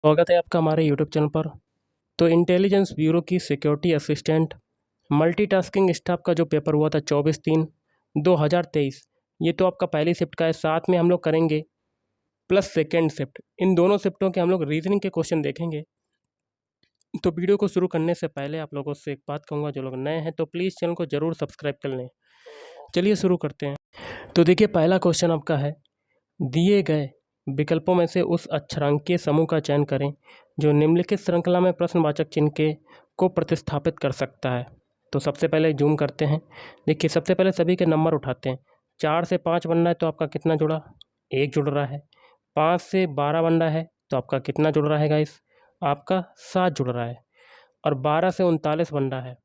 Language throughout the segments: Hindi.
स्वागत है आपका हमारे यूट्यूब चैनल पर। तो इंटेलिजेंस ब्यूरो की सिक्योरिटी असिस्टेंट मल्टीटास्किंग स्टाफ का जो पेपर हुआ था 24/3/2023, ये तो आपका पहली शिफ्ट का है। साथ में हम लोग करेंगे प्लस सेकेंड शिफ्ट। इन दोनों शिफ्टों के हम लोग रीजनिंग के क्वेश्चन देखेंगे। तो वीडियो को शुरू करने से पहले आप लोगों से एक बात कहूँगा, जो लोग नए हैं तो प्लीज़ चैनल को ज़रूर सब्सक्राइब कर लें। चलिए शुरू करते हैं। तो देखिए, पहला क्वेश्चन आपका है, दिए गए विकल्पों में से उस अक्षरांकीय समूह का चयन करें जो निम्नलिखित श्रृंखला में प्रश्नवाचक चिन्ह के को प्रतिस्थापित कर सकता है। तो सबसे पहले जूम करते हैं। देखिए, सबसे पहले सभी के नंबर उठाते हैं। 4 से 5 बनना है तो आपका कितना जुड़ा? 1 जुड़ रहा है। 5 से 12 बनना है तो आपका कितना जुड़ रहा है गाइस? आपका 7 जुड़ रहा है। और 12 से 39 बन रहा है।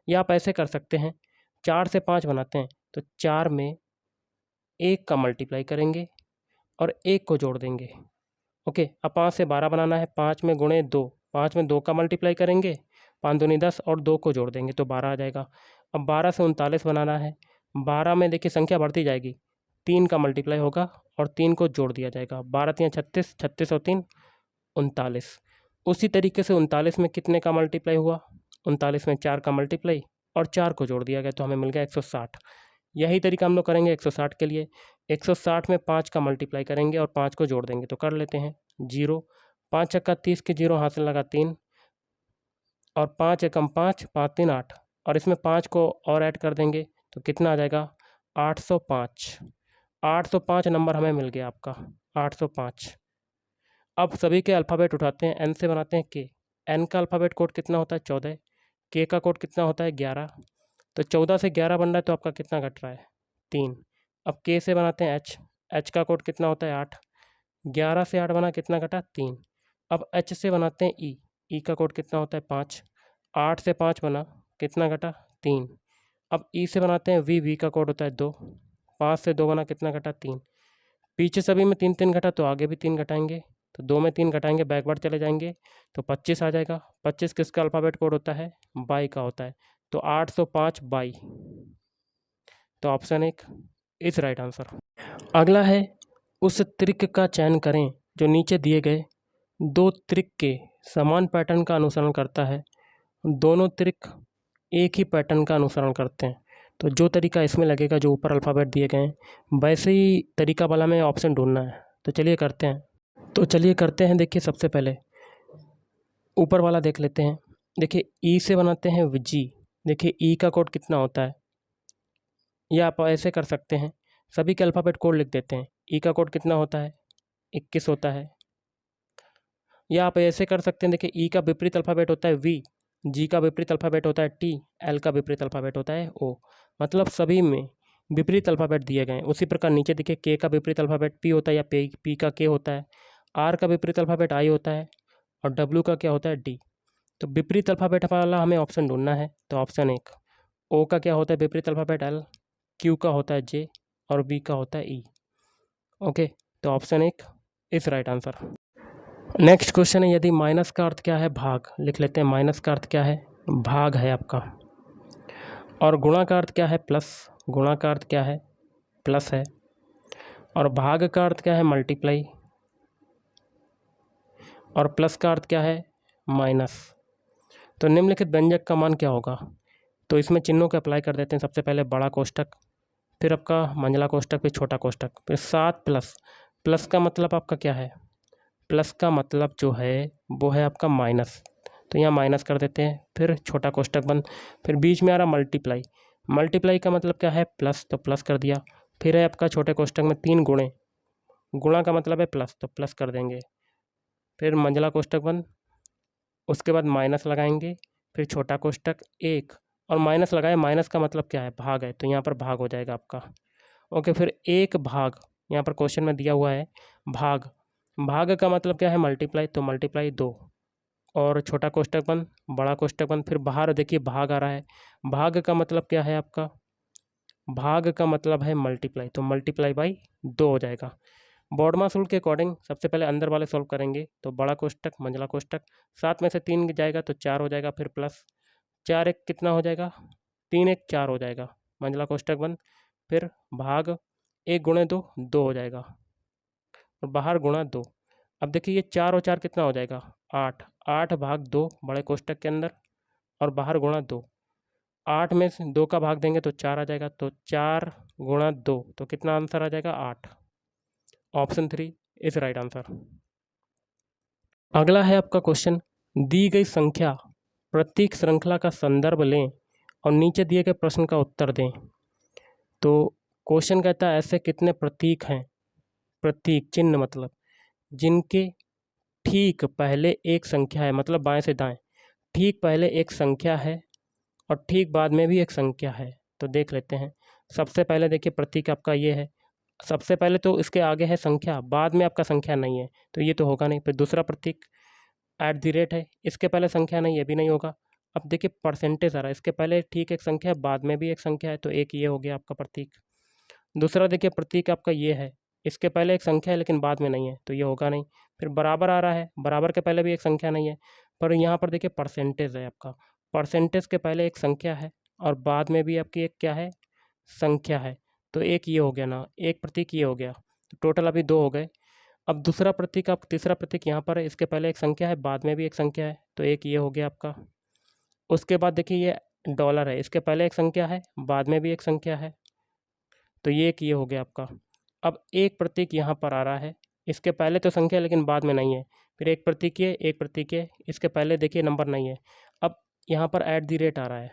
या आप ऐसे कर सकते हैं, 4 से 5 बनाते हैं तो 4 में 1 का मल्टीप्लाई करेंगे और 1 को जोड़ देंगे। ओके, अब 5 से 12 बनाना है। 5 में गुणे 2, 5 में 2 का मल्टीप्लाई करेंगे, 5 दूनी 10 और 2 को जोड़ देंगे तो 12 आ जाएगा। अब 12 से 39 बनाना है। 12 में देखिए संख्या बढ़ती जाएगी, 3 का मल्टीप्लाई होगा और 3 को जोड़ दिया जाएगा। 12 3 36, 36 और 3 39। उसी तरीके से 39 में कितने का मल्टीप्लाई हुआ? 39 में 4 का मल्टीप्लाई और 4 को जोड़ दिया गया तो हमें मिल गया 160। यही तरीका हम लोग करेंगे 160 के लिए। 160 में 5 का मल्टीप्लाई करेंगे और 5 को जोड़ देंगे तो कर लेते हैं 0। 5 छक्का 30 के 0 हाथ से लगा 3 और 5 एकम 5, 5 3 8 और इसमें 5 को और ऐड कर देंगे तो कितना आ जाएगा? 805। 805 नंबर हमें मिल गया आपका, 805। अब सभी के अल्फ़ाबेट उठाते हैं। एन से बनाते हैं के। एन का अल्फ़ाबेट कोड कितना होता है? 14। के का कोड कितना होता है? 11। तो 14 से 11 बन रहा है तो आपका कितना घट रहा है? 3। अब के से बनाते हैं एच। एच का कोड कितना होता है? 8। 11 से 8 बना, कितना घटा? 3। अब एच से बनाते हैं ई। ई का कोड कितना होता है? 5। 8 से 5 बना, कितना घटा? 3। अब ई से बनाते हैं वी। वी का कोड होता है 2। 5 से 2 बना, कितना घटा? 3। पीछे सभी में 3 3 घटा तो आगे भी 3 घटाएंगे, तो 2 में 3 घटाएंगे, बैकवर्ड चले जाएंगे तो 25 आ जाएगा। 25 किसका अल्फ़ाबेट कोड होता है? बाई का होता है। तो 805 बाई। तो ऑप्शन 1 इज राइट आंसर। अगला है, उस त्रिक का चयन करें जो नीचे दिए गए 2 त्रिक के समान पैटर्न का अनुसरण करता है। दोनों त्रिक एक ही पैटर्न का अनुसरण करते हैं। तो जो तरीका इसमें लगेगा, जो ऊपर अल्फ़ाबेट दिए गए हैं, वैसे ही तरीका वाला में ऑप्शन ढूंढना है। तो चलिए करते हैं। देखिए, सबसे पहले ऊपर वाला देख लेते हैं। देखिए, ई से बनाते हैं जी। देखिए, ई का कोड कितना होता है? या आप ऐसे कर सकते हैं, सभी के अल्फ़ाबेट कोड लिख देते हैं। ई का कोड कितना होता है? 21 होता है। या आप ऐसे कर सकते हैं, देखिए ई का विपरीत अल्फ़ाबेट होता है वी, जी का विपरीत अल्फ़ाबेट होता है टी, एल का विपरीत अल्फ़ाबेट होता है ओ। मतलब सभी में विपरीत अल्फ़ाबेट दिए गए हैं। उसी प्रकार नीचे देखिए, के का विपरीत अल्फ़ाबेट पी होता है या पी का के होता है। आर का विपरीत अल्फ़ाबेट आई होता है और डब्ल्यू का क्या होता है? डी। तो विपरीत अल्फ़ाबेट वाला हमें ऑप्शन ढूंढना है। तो ऑप्शन 1, ओ का क्या होता है विपरीत अल्फ़ाबेट? एल। क्यू का होता है जे और बी का होता है ई। ओके, तो option 1 is right answer. Next question है, यदि माइनस का अर्थ क्या है? भाग। लिख लेते हैं, माइनस का अर्थ क्या है? भाग है आपका। और गुणा का अर्थ क्या है? प्लस। गुणा का अर्थ क्या है? प्लस है। और भाग का अर्थ क्या है? मल्टीप्लाई। और प्लस का अर्थ क्या है? माइनस। तो निम्नलिखित व्यंजक का मान क्या होगा? तो इसमें चिन्हों को अप्लाई कर देते हैं। सबसे पहले बड़ा कोष्ठक, फिर आपका मंझला कोष्ठक, फिर छोटा कोष्ठक, फिर 7 प्लस। प्लस का मतलब आपका क्या है? प्लस का मतलब जो है वो है आपका माइनस, तो यहाँ माइनस कर देते हैं। फिर छोटा कोष्ठक बंद, फिर बीच में आ रहा मल्टीप्लाई। मल्टीप्लाई का मतलब क्या है? प्लस, तो प्लस कर दिया। फिर है आपका छोटे कोष्ठक में 3 गुणे। गुणा का मतलब है प्लस, तो प्लस कर देंगे। फिर मंझला कोष्ठक बंद, उसके बाद माइनस लगाएंगे, फिर छोटा कोष्ठक 1 और माइनस लगाए। माइनस का मतलब क्या है? भाग है, तो यहाँ पर भाग हो जाएगा आपका। ओके, फिर 1 भाग, यहाँ पर क्वेश्चन में दिया हुआ है भाग। भाग का मतलब क्या है? मल्टीप्लाई, तो मल्टीप्लाई 2 और छोटा कोष्ठक बंद, बड़ा कोष्ठक बंद। फिर बाहर देखिए भाग आ रहा है। भाग का मतलब क्या है आपका? भाग का मतलब है मल्टीप्लाई, तो मल्टीप्लाई बाई 2 हो जाएगा। बॉडमास रूल के अकॉर्डिंग सबसे पहले अंदर वाले सॉल्व करेंगे। तो बड़ा कोष्ठक, मंझला कोष्ठक, 7 में से 3 जाएगा तो 4 हो जाएगा। फिर प्लस 4 1 कितना हो जाएगा? 3 1 4 हो जाएगा। मंझला कोष्ठक बंद, फिर भाग 1 गुणे 2 2 हो जाएगा और बाहर गुणा 2। अब देखिए ये 4 और 4 कितना हो जाएगा 8, 8 भाग 2 बड़े कोष्टक के अंदर और बाहर गुणा 2। 8 में से 2 का भाग देंगे तो 4 आ जाएगा, तो 4 गुणा 2 तो कितना आंसर आ जाएगा 8। Option 3 is right answer. अगला है आपका क्वेश्चन, दी गई संख्या प्रतीक श्रृंखला का संदर्भ लें और नीचे दिए गए प्रश्न का उत्तर दें। तो क्वेश्चन कहता है ऐसे कितने प्रतीक हैं, प्रतीक चिन्ह मतलब जिनके ठीक पहले एक संख्या है, मतलब बाएं से दाएं, ठीक पहले एक संख्या है और ठीक बाद में भी एक संख्या है। तो देख लेते हैं। सबसे पहले देखिए प्रतीक आपका ये है, सबसे पहले तो इसके आगे है संख्या, बाद में आपका संख्या नहीं है तो ये तो होगा नहीं। फिर दूसरा प्रतीक @ है, इसके पहले संख्या नहीं है, भी नहीं होगा। अब देखिए परसेंटेज आ रहा है, इसके पहले ठीक एक संख्या है, बाद में भी एक संख्या है, तो एक ये हो गया आपका प्रतीक। दूसरा देखिए प्रतीक आपका ये है, इसके पहले एक संख्या है लेकिन बाद में नहीं है, तो ये होगा नहीं। फिर बराबर आ रहा है, बराबर के पहले भी एक संख्या नहीं है, पर यहाँ पर देखिए परसेंटेज है आपका, परसेंटेज के पहले एक संख्या है और बाद में भी आपकी एक क्या है, संख्या है, तो एक ये हो गया ना, एक प्रतीक ये हो गया, तो टोटल अभी 2 हो गए। अब दूसरा प्रतीक, आप तीसरा प्रतीक यहाँ पर है, इसके पहले एक संख्या है, बाद में भी एक संख्या है, तो एक ये हो गया आपका। उसके बाद देखिए ये डॉलर है, इसके पहले एक संख्या है, बाद में भी एक संख्या है, तो ये एक ये हो गया आपका। अब एक प्रतीक यहाँ पर आ रहा है, इसके पहले तो संख्या लेकिन बाद में नहीं है, फिर एक प्रतीक ये, एक प्रतीक ये, इसके पहले देखिए नंबर नहीं है। अब यहाँ पर @ आ रहा है,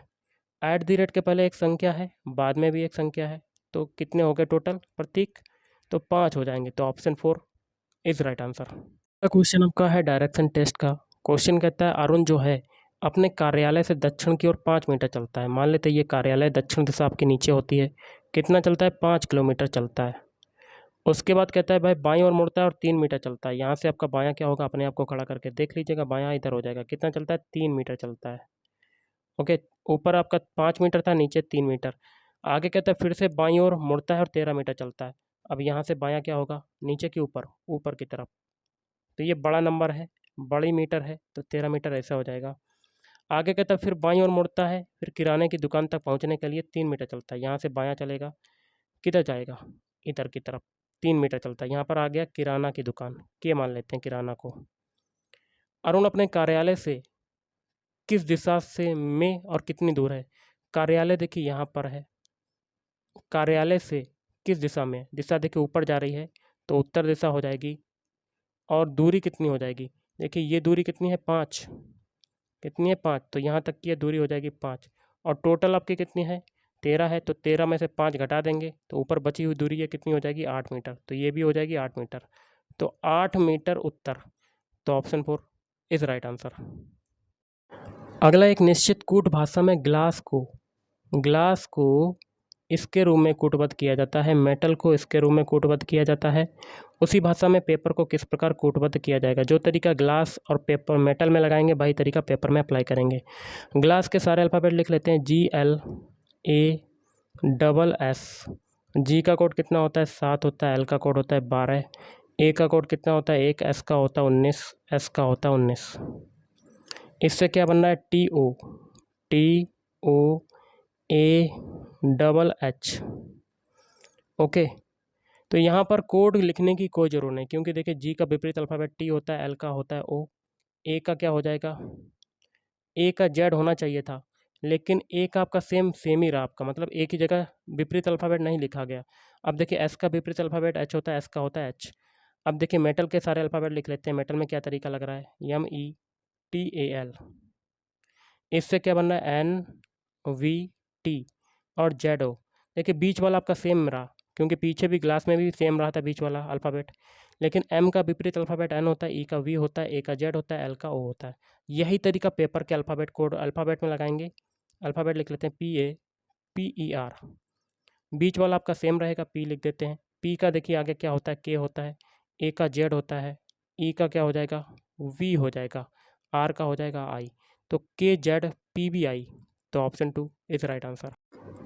@ के पहले एक संख्या है, बाद में भी एक संख्या है, तो कितने हो गए टोटल प्रतीक, तो 5 हो जाएंगे, तो option 4 is right answer. Question आपका है डायरेक्शन टेस्ट का। क्वेश्चन कहता है अरुण जो है अपने कार्यालय से दक्षिण की ओर 5 मीटर चलता है। मान लेते हैं ये कार्यालय दक्षिण दिशा आपके नीचे होती है, कितना चलता है 5 किलोमीटर चलता है। उसके बाद कहता है भाई बाईं ओर मुड़ता है और 3 मीटर चलता है। यहाँ से आपका बायां क्या होगा, अपने आप को खड़ा करके देख लीजिएगा, बायां इधर हो जाएगा, कितना चलता है 3 मीटर चलता है। ओके, ऊपर आपका 5 मीटर था, नीचे 3 मीटर। आगे कहता है फिर से बाईं ओर मुड़ता है और 13 मीटर चलता है। अब यहाँ से बायां क्या होगा, नीचे के ऊपर, ऊपर की तरफ, तो ये बड़ा नंबर है, बड़ी मीटर है, तो 13 मीटर ऐसा हो जाएगा। आगे कहता है फिर बाईं ओर मुड़ता है, फिर किराने की दुकान तक पहुंचने के लिए 3 मीटर चलता है। यहाँ से बायां चलेगा, किधर जाएगा, इधर की तरफ, 3 मीटर चलता है। यहाँ पर आ गया किराना की दुकान, के मान लेते हैं किराना को। अरुण अपने कार्यालय से किस दिशा से में और कितनी दूर है। कार्यालय देखिए यहाँ पर है, कार्यालय से किस दिशा में, दिशा देखिए ऊपर जा रही है, तो उत्तर दिशा हो जाएगी। और दूरी कितनी हो जाएगी, देखिए ये दूरी कितनी है 5, कितनी है 5, तो यहाँ तक की ये दूरी हो जाएगी 5। और टोटल आपकी कितनी है 13 है, तो 13 में से 5 घटा देंगे तो ऊपर बची हुई दूरी ये कितनी हो जाएगी 8 मीटर, तो ये भी हो जाएगी 8 मीटर, तो 8 मीटर उत्तर, तो ऑप्शन 4 इज राइट आंसर। अगला, एक निश्चित कूट भाषा में ग्लास को इसके रूप में कूटबद्ध किया जाता है, मेटल को इसके रूप में कूटबद्ध किया जाता है। उसी भाषा में पेपर को किस प्रकार कूटबद्ध किया जाएगा। जो तरीका ग्लास और पेपर मेटल में लगाएंगे वही तरीका पेपर में अप्लाई करेंगे। ग्लास के सारे अल्फ़ाबेट लिख लेते हैं, GLASS। जी का कोड कितना होता है 7 होता है, L का कोड होता है 12, ए का कोड कितना होता है 1, S का होता है 19, S का होता है 19। इससे क्या बनना है TOAHH। ओके, तो यहाँ पर कोड लिखने की कोई ज़रूरत नहीं, क्योंकि देखिए जी का विपरीत अल्फ़ाबेट टी होता है, एल का होता है ओ, ए का क्या हो जाएगा, ए का जेड होना चाहिए था, लेकिन ए का आपका सेम ही रहा आपका, मतलब ए की जगह विपरीत अल्फ़ाबेट नहीं लिखा गया। अब देखिए एस का विपरीत अल्फ़ाबेट एच होता है, एस का होता है एच। अब देखिए मेटल के सारे अल्फ़ाबेट लिख लेते हैं, मेटल में क्या तरीका लग रहा है METAL। इससे क्या बनना है NVT और ZO। देखिए बीच वाला आपका सेम रहा, क्योंकि पीछे भी ग्लास में भी सेम रहा था बीच वाला अल्फ़ाबेट, लेकिन M का विपरीत अल्फ़ाबेट N होता है, E का V होता है, A का Z होता है, L का O होता है। यही तरीका पेपर के अल्फ़ाबेट कोड अल्फ़ाबेट में लगाएंगे। अल्फ़ाबेट लिख लेते हैं PAPER, बीच वाला आपका सेम रहेगा, P लिख देते हैं। P का देखिए आगे क्या होता है K होता है, A का Z होता है, E का क्या हो जाएगा V हो जाएगा, R का हो जाएगा I, तो KZPBI, तो ऑप्शन 2 इज राइट आंसर।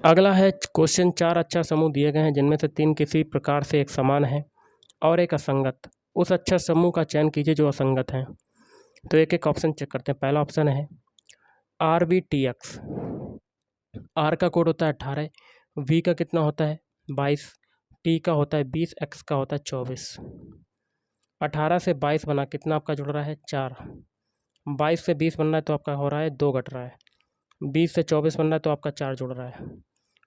अगला है क्वेश्चन, 4 अक्षर समूह दिए गए हैं जिनमें से 3 किसी प्रकार से एक समान है और एक असंगत। उस अक्षर समूह का चयन कीजिए जो असंगत है। तो एक एक ऑप्शन चेक करते हैं। पहला ऑप्शन है RBTX। R का कोड होता है 18, V का कितना होता है 22, T का होता है 20, X का होता है 24। 18 से 22 बना, कितना आपका जुड़ रहा है 4। 22 से 20 बन रहा है तो आपका हो रहा है 2 घट रहा है। 20 से 24 बन रहा है तो आपका 4 जुड़ रहा है।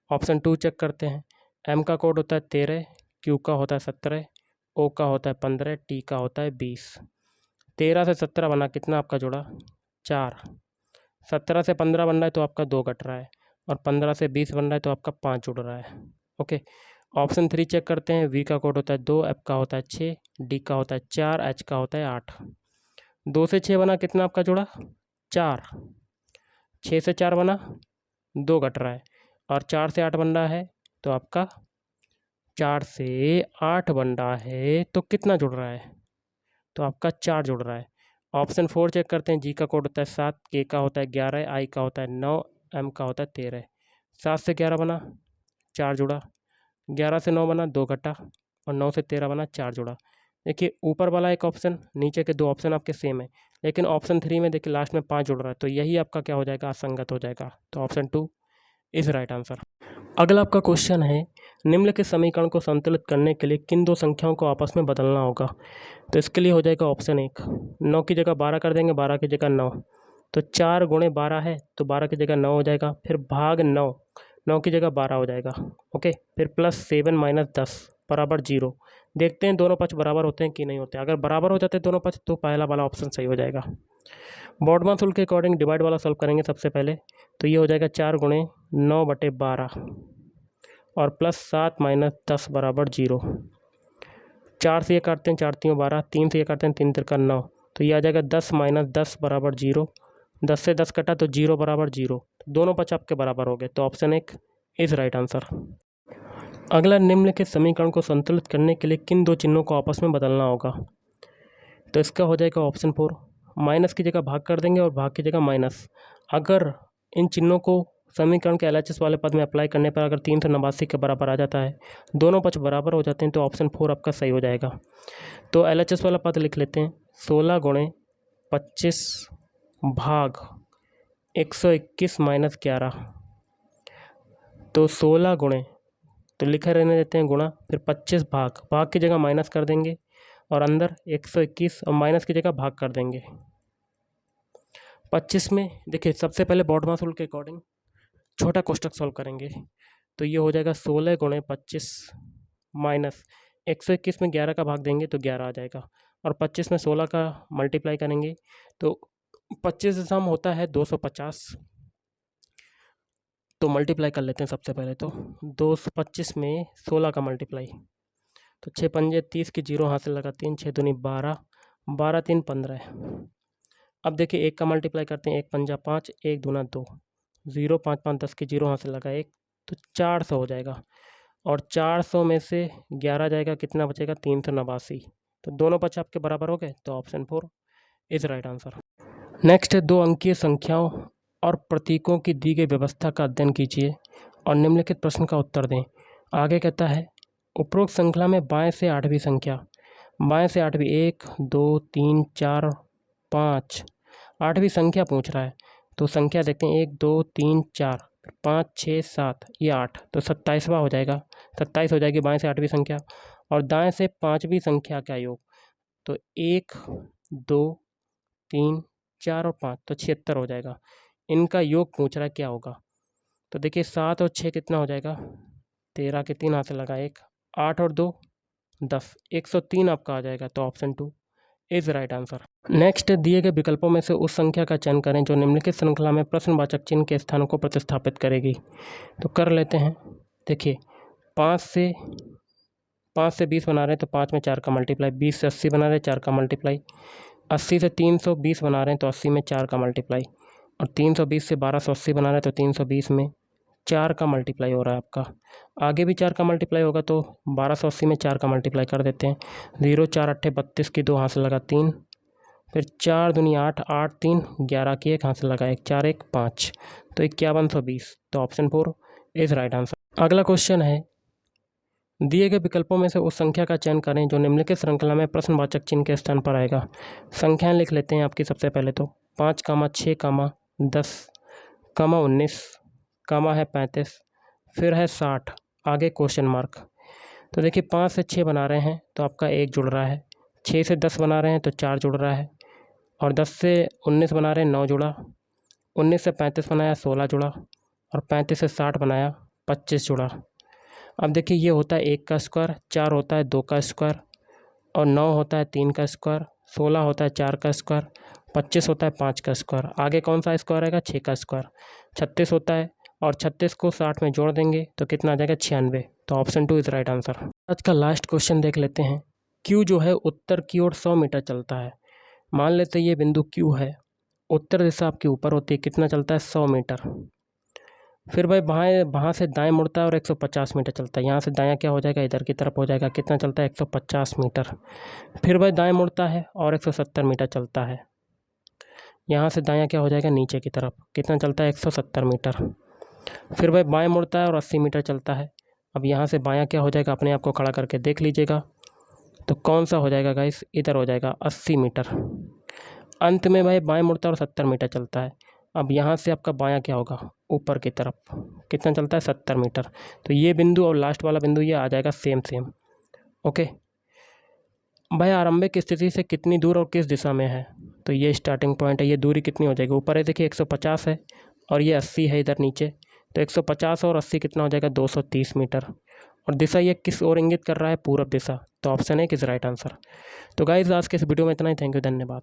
ऑप्शन 2 चेक करते हैं। एम का कोड होता है 13, क्यू का होता है 17, ओ का होता है 15, टी का होता है 20। 13 से 17 बना, कितना आपका जुड़ा 4। 17 से 15 बन रहा है तो आपका 2 घट रहा है, और 15 से 20 बन रहा है तो आपका 5 जुड़ रहा है। ओके, ऑप्शन 3 चेक करते हैं। वी का कोड होता है 2, एफ का होता है 6, डी का होता है 4, एच का होता है 8। 2 से 6 बना, कितना आपका जुड़ा 4। 6 से 4 बना, 2 घट रहा है, और 4 से 8 बन रहा है तो आपका 4 से 8 बन रहा है तो कितना जुड़ रहा है, तो आपका 4 जुड़ रहा है। ऑप्शन 4 चेक करते हैं। जी का कोड होता है 7, के का होता है 11, आई का होता है 9, एम का होता है 13। 7 से 11 बना, 4 जुड़ा। 11 से 9 बना, 2 घटा, और 9 से 13 बना, 4 जुड़ा। देखिए ऊपर वाला एक ऑप्शन, नीचे के 2 ऑप्शन आपके सेम है, लेकिन ऑप्शन 3 में देखिए लास्ट में 5 जुड़ रहा है, तो यही आपका क्या हो जाएगा, असंगत हो जाएगा। तो ऑप्शन 2 इज राइट आंसर। अगला आपका क्वेश्चन है, निम्नलिखित समीकरण को संतुलित करने के लिए किन 2 संख्याओं को आपस में बदलना होगा। तो इसके लिए हो जाएगा ऑप्शन 1, 9 की जगह 12 कर देंगे, 12 की जगह 9, तो 4 गुणे 12 है तो 12 की जगह 9 हो जाएगा, फिर भाग 9, 9 की जगह 12 हो जाएगा। ओके, फिर प्लस 7 माइनस 10 बराबर 0। देखते हैं दोनों पक्ष बराबर होते हैं कि नहीं होते। अगर बराबर हो जाते हैं दोनों पक्ष तो पहला वाला ऑप्शन सही हो जाएगा। बोर्डमास रूल के अकॉर्डिंग डिवाइड वाला सॉल्व करेंगे सबसे पहले, तो ये हो जाएगा 4 गुणे 9/12 और प्लस 7 माइनस 10 बराबर 0। 4 से ये काटते हैं, 4 3 12, 3 से ये काटते हैं, 3 3 9, तो ये आ जाएगा 10 माइनस 10 बराबर 0। 10 से 10 कटा तो 0 बराबर 0, दोनों पक्ष आपके बराबर हो गए, तो ऑप्शन 1 इज राइट आंसर। अगला, निम्नलिखित समीकरण को संतुलित करने के लिए किन 2 चिन्हों को आपस में बदलना होगा। तो इसका हो जाएगा ऑप्शन 4, माइनस की जगह भाग कर देंगे और भाग की जगह माइनस। अगर इन चिन्हों को समीकरण के LHS वाले पद में अप्लाई करने पर अगर 389 के बराबर आ जाता है, दोनों पक्ष बराबर हो जाते हैं, तो ऑप्शन 4 आपका सही हो जाएगा। तो LHS वाला पद लिख लेते हैं, 16 गुणे 25 भाग 121 माइनस 11, तो 16 गुणे, तो लिखा रहने देते हैं गुणा, फिर 25 भाग की जगह माइनस कर देंगे, और अंदर 121 और माइनस की जगह भाग कर देंगे। 25 में देखिए सबसे पहले बोर्डमास रूल के अकॉर्डिंग छोटा कोष्टक सॉल्व करेंगे, तो ये हो जाएगा 16 गुणे 25 माइनस 121 में 11 का भाग देंगे तो 11 आ जाएगा, और 25 में 16 का मल्टीप्लाई करेंगे तो 25 से सम होता है 250, तो मल्टीप्लाई कर लेते हैं सबसे पहले। तो 225 में 16 का मल्टीप्लाई, तो 6 पंजे 30 की 0 हाथ से लगा 3, 6 दूनी 12, 12 3 15। अब देखिए 1 का मल्टीप्लाई करते हैं, 1 पंजा 5, 1 दूना 2, 0 5 5 10 की 0 हाथ से लगा 1, तो 400 हो जाएगा, और 400 में से 11 जाएगा, कितना बचेगा 389, तो दोनों पक्ष आपके बराबर हो गए, तो option 4 is right answer. Next है 2 अंकीय संख्याओं और प्रतीकों की दी गई व्यवस्था का अध्ययन कीजिए और निम्नलिखित प्रश्न का उत्तर दें। आगे कहता है, उपरोक्त श्रृंखला में बाएं से 8वीं संख्या, बाएं से 8वीं 1 2 3 4 5, 8वीं संख्या पूछ रहा है, तो संख्या देखते हैं 1 2 3 4 5 6 7, ये 8, तो 27वां हो जाएगा, 27 हो जाएगी बाएं से 8वीं संख्या। और दाएं से 5वीं संख्या का योग, तो 1 2 3 4 और 5, तो 76 हो जाएगा। इनका योग पूछ रहा है क्या होगा, तो देखिए 7 और 6 कितना हो जाएगा, 13 के 3 हाथ से लगा 1, 8 और 2 10, 103 आपका आ जाएगा, तो option 2 is right answer. Next, दिए गए विकल्पों में से उस संख्या का चयन करें जो निम्नलिखित श्रृंखला में प्रश्नवाचक चिन्ह के स्थानों को प्रतिस्थापित करेगी। तो कर लेते हैं। देखिए 5 से 20 बना रहे हैं तो 5 में 4 का मल्टीप्लाई, 20 से 80 बना रहे हैं 4 का मल्टीप्लाई, 80 से 320 बना रहे हैं तो 80 में 4 का मल्टीप्लाई, और 320 से 1280 बना रहे हैं तो 320 में 4 का मल्टीप्लाई हो रहा है आपका। आगे भी 4 का मल्टीप्लाई होगा तो 1280 में 4 का मल्टीप्लाई कर देते हैं। 0 4 8 32 की 2 हाथ से लगा 3, फिर 4 दूनी 8 8 3 11 की 1 हाथ से लगा 1, 4 1 5, तो 5120, तो ऑप्शन 4 इज राइट आंसर। अगला क्वेश्चन है, दिए गए विकल्पों में से उस संख्या का चयन करें जो निम्नलिखित श्रृंखला में प्रश्नवाचक चिन्ह के स्थान पर आएगा। संख्याएं लिख लेते हैं आपकी सबसे पहले, तो 5, 6, 10, 19, है 35, फिर है 60, आगे क्वेश्चन मार्क। तो देखिए 5 से 6 बना रहे हैं तो आपका 1 जुड़ रहा है, 6 से 10 बना रहे हैं तो 4 जुड़ रहा है, और 10 से 19 बना रहे हैं 9 जुड़ा, 19 से 35 बनाया 16 जुड़ा, और 35 से 60 बनाया 25 जुड़ा। अब देखिए ये होता है 1 का स्क्वायर, 4 होता है 2 का स्क्वायर, और 9 होता है 3 का स्क्वायर, 16 होता है 4 का स्क्वायर, 25 होता है 5 का स्क्वायर। आगे कौन सा स्क्वायर आएगा? 6 का स्क्वायर। 36 होता है, और 36 को 60 में जोड़ देंगे तो कितना आ जाएगा? 96। तो ऑप्शन 2 इज़ राइट आंसर। आज का लास्ट क्वेश्चन देख लेते हैं। क्यू जो है उत्तर की ओर 100 मीटर चलता है। मान लेते हैं ये बिंदु क्यू है, उत्तर दिशा आपके ऊपर होती है, कितना चलता है? 100 मीटर। फिर भाई वहाँ से दाएं मुड़ता है और 150 मीटर चलता है। यहाँ से दायां क्या हो जाएगा? इधर की तरफ हो जाएगा, कितना चलता है? 150 मीटर। फिर भाई दाएं मुड़ता है और 170 मीटर चलता है। यहाँ से दायां क्या हो जाएगा? नीचे की तरफ, कितना चलता है? 170 मीटर। फिर भाई बाएं मुड़ता है और 80 मीटर चलता है। अब यहाँ से बायां क्या हो जाएगा? अपने आप को खड़ा करके देख लीजिएगा, तो कौन सा हो जाएगा गाइस? इधर हो जाएगा 80 मीटर। अंत में भाई बाएं मुड़ता है और 70 मीटर चलता है। अब यहाँ से आपका बायां क्या होगा? ऊपर की तरफ, कितना चलता है? 70 मीटर। तो ये बिंदु और लास्ट वाला बिंदु ये आ जाएगा सेम। ओके भाई, आरंभिक स्थिति से कितनी दूर और किस दिशा में है? तो ये स्टार्टिंग पॉइंट है, ये दूरी कितनी हो जाएगी? ऊपर है देखिए 150 है, और ये 80 है इधर नीचे, तो 150 और 80 कितना हो जाएगा? 230 मीटर। और दिशा ये किस ओर इंगित कर रहा है? पूरब दिशा। तो ऑप्शन है किस राइट आंसर। तो गाइस आज के इस वीडियो में इतना ही। थैंक यू, धन्यवाद।